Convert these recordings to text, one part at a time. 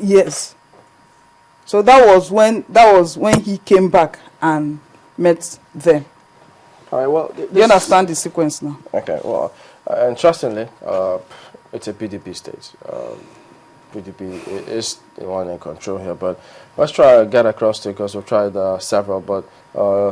Yes. So that was when he came back and met them. All right. Well, you understand the sequence now? Okay. Well, interestingly, it's a PDP state. PDP is the one in control here, but let's try to get across to it because we've tried several, but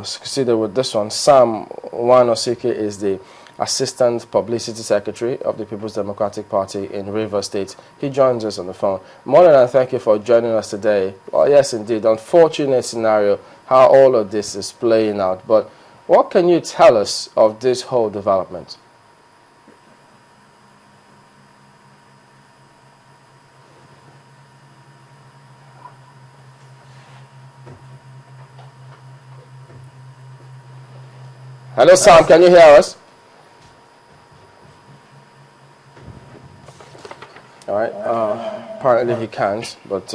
succeeded with this one. Sam Wanosike is the Assistant Publicity Secretary of the People's Democratic Party in Rivers State. He joins us on the phone. Morning, and thank you for joining us today. Well, yes, indeed, unfortunate scenario how all of this is playing out, but what can you tell us of this whole development? Hello, Sam, can you hear us? All right, apparently he can't, but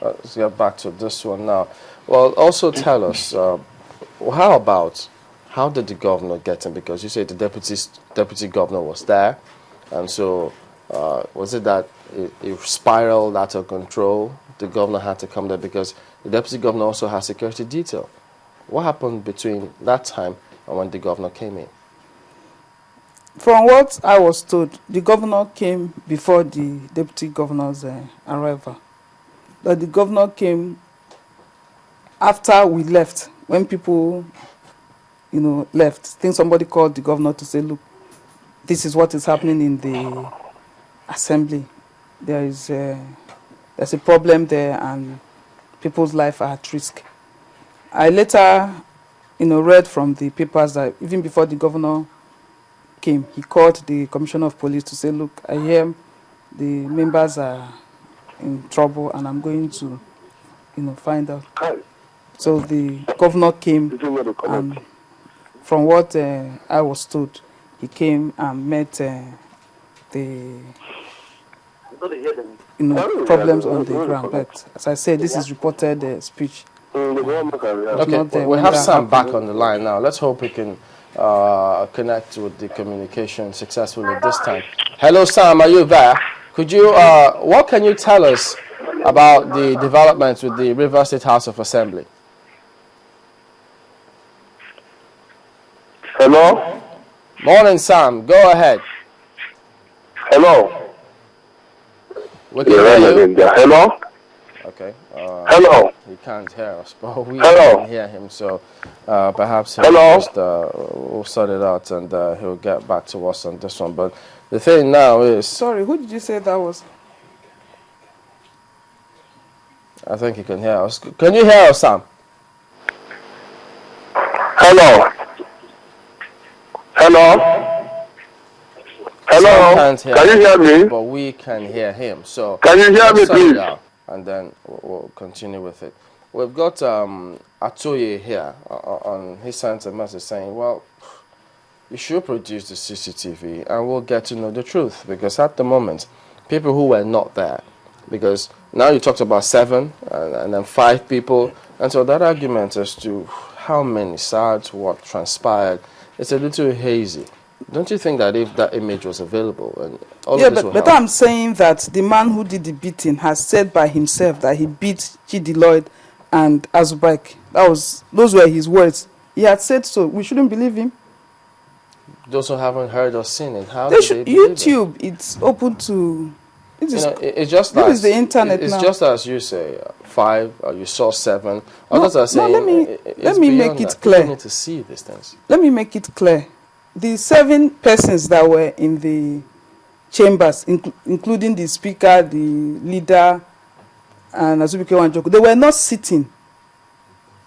let's get back to this one now. Well, also tell us, how did the governor get him? Because you say the deputy governor was there, and so was it that it spiraled out of control? The governor had to come there because the deputy governor also has security detail. What happened between that time and when the governor came in? From what I was told, the governor came before the deputy governor's arrival. But the governor came after we left, when people, left. I think somebody called the governor to say, look, this is what is happening in the assembly. There's a problem there and people's life are at risk. I later, read from the papers that even before the governor came, he called the commissioner of police to say, look, I hear the members are in trouble and I'm going to, find out. So the governor came, and from what I was told, he came and met the problems on the ground. But as I said, this is reported speech. Okay, we have Sam back on the line now. Let's hope we can connect with the communication successfully this time. Hello, Sam, are you there? Could you, what can you tell us about the developments with the Rivers State House of Assembly? Hello? Morning, Sam. Go ahead. Hello? We can hear you. Hello? Okay. Hello? He can't hear us, but we can hear him, so perhaps he'll just, we'll sort it out and he'll get back to us on this one. But the thing now is... Sorry, who did you say that was? I think he can hear us. Can you hear us, Sam? Hello? Hello? Hello? Can you hear me? But we can hear him. So can you hear me, please? And then we'll continue with it. We've got Atoye here. He sent a message saying, well, you should produce the CCTV and we'll get to know the truth. Because at the moment, people who were not there, because now you talked about 7 and then 5 people. And so that argument as to how many sides, what transpired, it's a little hazy. Don't you think that if that image was available and all of this but I'm saying that the man who did the beating has said by himself that he beat Chidi Lloyd and Azubike. Those were his words. He had said so. We shouldn't believe him. Those who haven't heard or seen it, how they do they believe YouTube, it's open to... it's just this is the internet it's now. Just as you say, 5, or you saw 7. Others are saying, let me make it clear. People need to see these things. Let me make it clear. The 7 persons that were in the chambers, including the speaker, the leader, and Azubike Wanjoku, they were not sitting.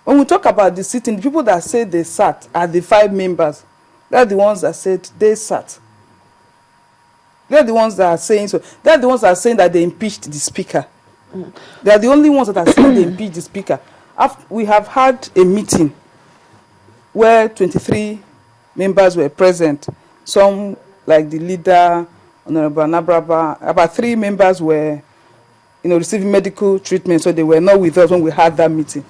When we talk about the sitting, the people that say they sat are the 5 members. They're the ones that said they sat. They're the ones that are saying so. They're the ones that are saying that they impeached the speaker. They are the only ones that are saying they impeached the speaker. We have had a meeting where 23 members were present. Some, like the leader, Honorable Nabraba, about 3 members were, receiving medical treatment, so they were not with us when we had that meeting.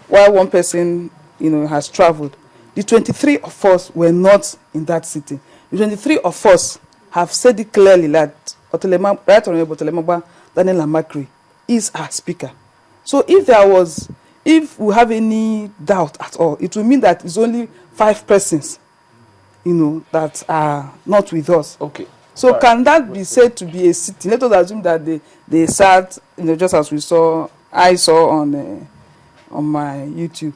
While 1 person, has traveled. The 23 of us were not in that sitting. The 23 of us have said it clearly that Right Honorable Otelemagba Daniel Amakri is our speaker. So if we have any doubt at all, it will mean that it's only 5 persons, that are not with us. Okay. So can that be said to be a sitting? Let us assume that they sat, just as I saw on my YouTube.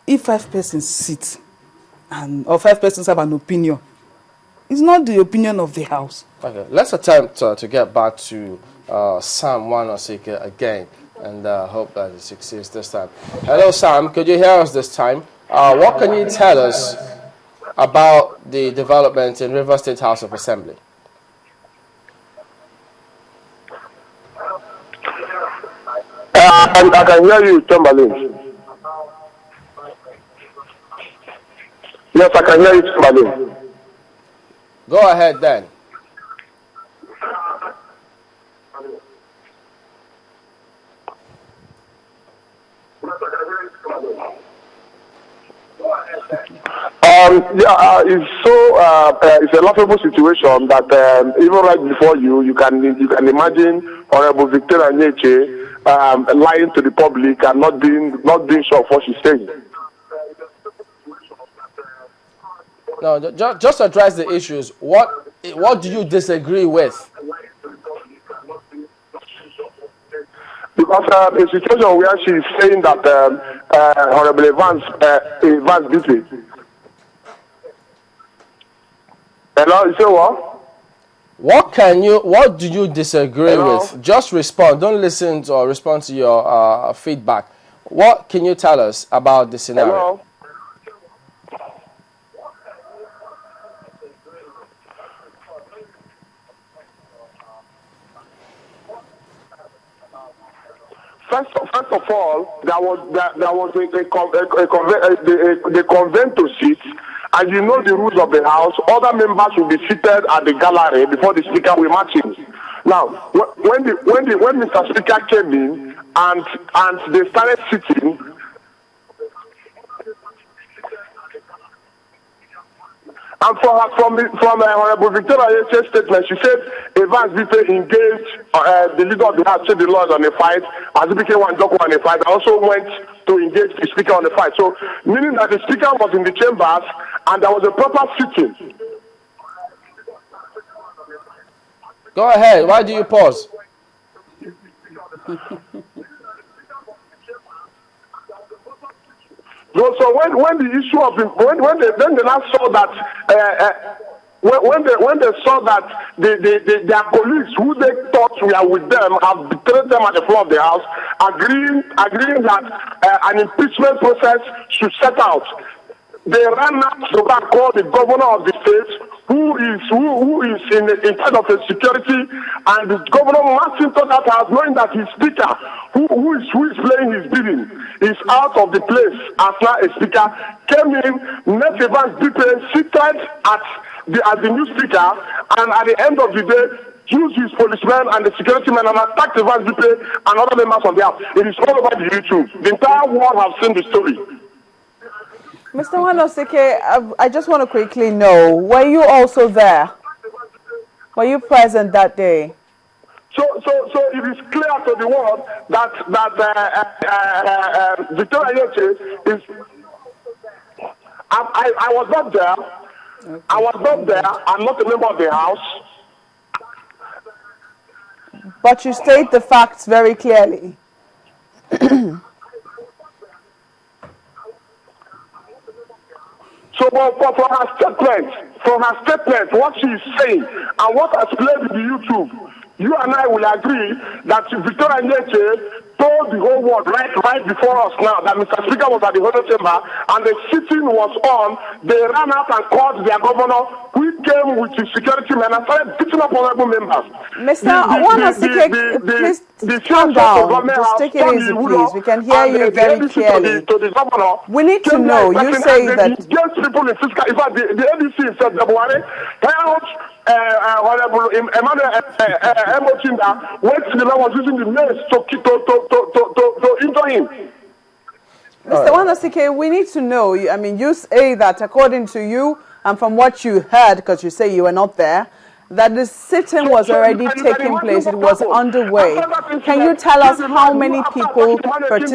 If 5 persons sit, or 5 persons have an opinion, it's not the opinion of the House. Okay, let's attempt to get back to Sam Wanosike again, and hope that it succeeds this time. Hello, Sam. Could you hear us this time? What can you tell us about the development in River State House of Assembly? I can hear you, Chamberlain. Yes, I can hear you, Chamberlain. Go ahead then. It's a laughable situation that even right before you can imagine Honorable Victoria Nyeche lying to the public and not being sure of what she's saying. No, just address the issues. What do you disagree with? Because a situation where she is saying that Honorable Evans did it. Hello, you say what? What do you disagree Hello? with? Just respond. Don't listen to or respond to your feedback. What can you tell us about the scenario? Hello? First of all, there was the convent to sit, and you know the rules of the House. Other members will be seated at the gallery before the Speaker will march in. Now, when Mr. Speaker came in and they started sitting, and from Honorable Victoria Nyeche's statement, she said Evans Bipe engaged the leader of the House, said the Lord on a fight, as he became one document on a fight, and also went to engage the Speaker on the fight. So, meaning that the Speaker was in the chambers and there was a proper sitting. Go ahead. Why do you pause? So when the issue of when they now saw that when they saw that their colleagues who they thought were with them have betrayed them at the floor of the House, agreeing that an impeachment process should set out, they ran out to go and call the governor of the state, who is in charge of the security, and the governor marched into that house knowing that his speaker, who is playing his bidding, is out of the place as now a speaker, came in, met Evans Bipe, seated as the new speaker, and at the end of the day, used his policemen and the security men and attacked Evans Bipe and other members of the House. It is all over the YouTube. The entire world has seen the story. Mr. Wanosike, I just want to quickly know, were you also there? Were you present that day? So it is clear to the world that Victoria Nyeche is. I was not there. Okay. I was not there. I'm not a member of the House. But you state the facts very clearly. So for her statement, what she is saying and what has played in the YouTube, you and I will agree that Victoria Nyeche told the whole world right before us now that Mr. Speaker was at the Honorable Chamber and the sitting was on. They ran out and called their governor, who came with his security men and started beating up honorable members. Mr. Wanosike, please calm down. Just take it easy, please. We can hear you very clearly. To the governor, we need to know. You say that. Against people in fiscal. In fact, the ABC said the Buhari held Honorable Emmanuel Emochinda, when the man was using the nails to injure him. Mr. Wanosike, we need to know. I mean, you say that according to you and from what you heard, because you say you were not there, that the sitting was already taking place, it was underway. Can you tell us how many people participated?